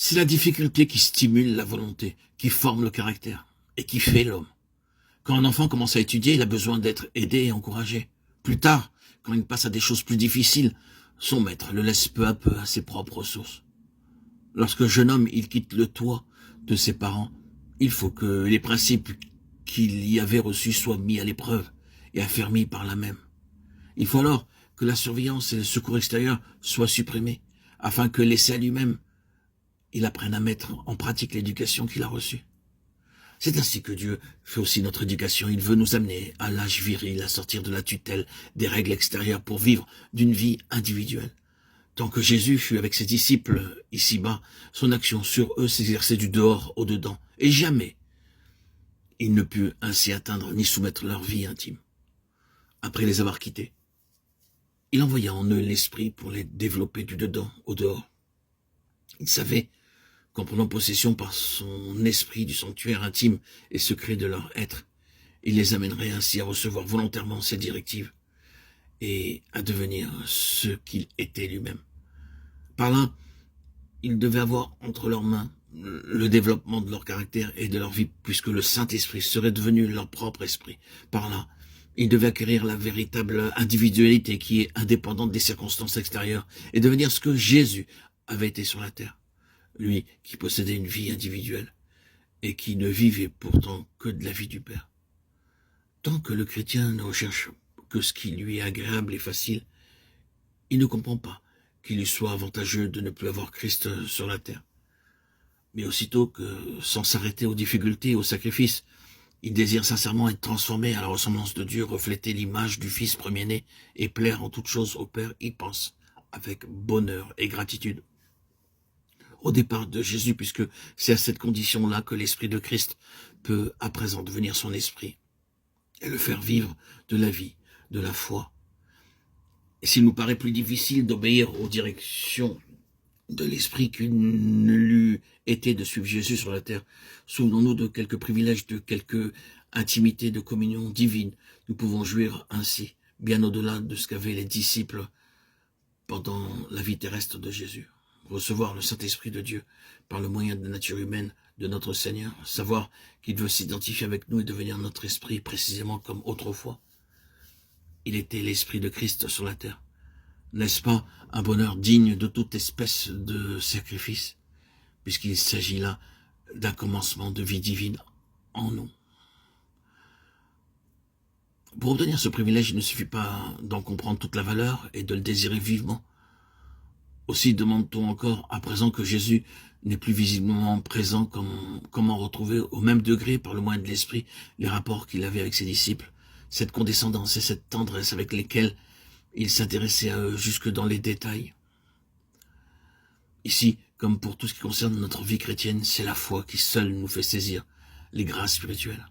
C'est la difficulté qui stimule la volonté, qui forme le caractère et qui fait l'homme. Quand un enfant commence à étudier, il a besoin d'être aidé et encouragé. Plus tard, quand il passe à des choses plus difficiles, son maître le laisse peu à peu à ses propres ressources. Lorsqu'un jeune homme, il quitte le toit de ses parents, il faut que les principes qu'il y avait reçus soient mis à l'épreuve et affermis par là même. Il faut alors que la surveillance et le secours extérieur soient supprimés, afin que l'essai à lui-même, il apprenne à mettre en pratique l'éducation qu'il a reçue. C'est ainsi que Dieu fait aussi notre éducation. Il veut nous amener à l'âge viril, à sortir de la tutelle des règles extérieures pour vivre d'une vie individuelle. Tant que Jésus fut avec ses disciples ici-bas, son action sur eux s'exerçait du dehors au dedans, et jamais il ne put ainsi atteindre ni soumettre leur vie intime. Après les avoir quittés, il envoya en eux l'esprit pour les développer du dedans au dehors. Il savait qu'en prenant possession par son esprit du sanctuaire intime et secret de leur être, il les amènerait ainsi à recevoir volontairement ses directives et à devenir ce qu'il était lui-même. Par là, ils devaient avoir entre leurs mains le développement de leur caractère et de leur vie, puisque le Saint-Esprit serait devenu leur propre esprit. Par là, ils devaient acquérir la véritable individualité qui est indépendante des circonstances extérieures et devenir ce que Jésus avait été sur la terre. Lui qui possédait une vie individuelle et qui ne vivait pourtant que de la vie du Père. Tant que le chrétien ne recherche que ce qui lui est agréable et facile, il ne comprend pas qu'il lui soit avantageux de ne plus avoir Christ sur la terre. Mais aussitôt que, sans s'arrêter aux difficultés et aux sacrifices, il désire sincèrement être transformé à la ressemblance de Dieu, refléter l'image du Fils premier-né et plaire en toutes choses au Père, il pense avec bonheur et gratitude au départ de Jésus, puisque c'est à cette condition-là que l'Esprit de Christ peut à présent devenir son esprit et le faire vivre de la vie, de la foi. Et s'il nous paraît plus difficile d'obéir aux directions de l'Esprit qu'il ne l'eût été de suivre Jésus sur la terre, souvenons-nous de quelques privilèges, de quelques intimités de communion divine. Nous pouvons jouir ainsi, bien au-delà de ce qu'avaient les disciples pendant la vie terrestre de Jésus. Recevoir le Saint-Esprit de Dieu par le moyen de la nature humaine de notre Seigneur, savoir qu'il veut s'identifier avec nous et devenir notre esprit précisément comme autrefois. Il était l'Esprit de Christ sur la terre. N'est-ce pas un bonheur digne de toute espèce de sacrifice, puisqu'il s'agit là d'un commencement de vie divine en nous. Pour obtenir ce privilège, il ne suffit pas d'en comprendre toute la valeur et de le désirer vivement. Aussi demande-t-on encore, à présent que Jésus n'est plus visiblement présent, comment retrouver au même degré, par le moyen de l'Esprit, les rapports qu'il avait avec ses disciples, cette condescendance et cette tendresse avec lesquelles il s'intéressait à eux jusque dans les détails. Ici, comme pour tout ce qui concerne notre vie chrétienne, c'est la foi qui seule nous fait saisir les grâces spirituelles.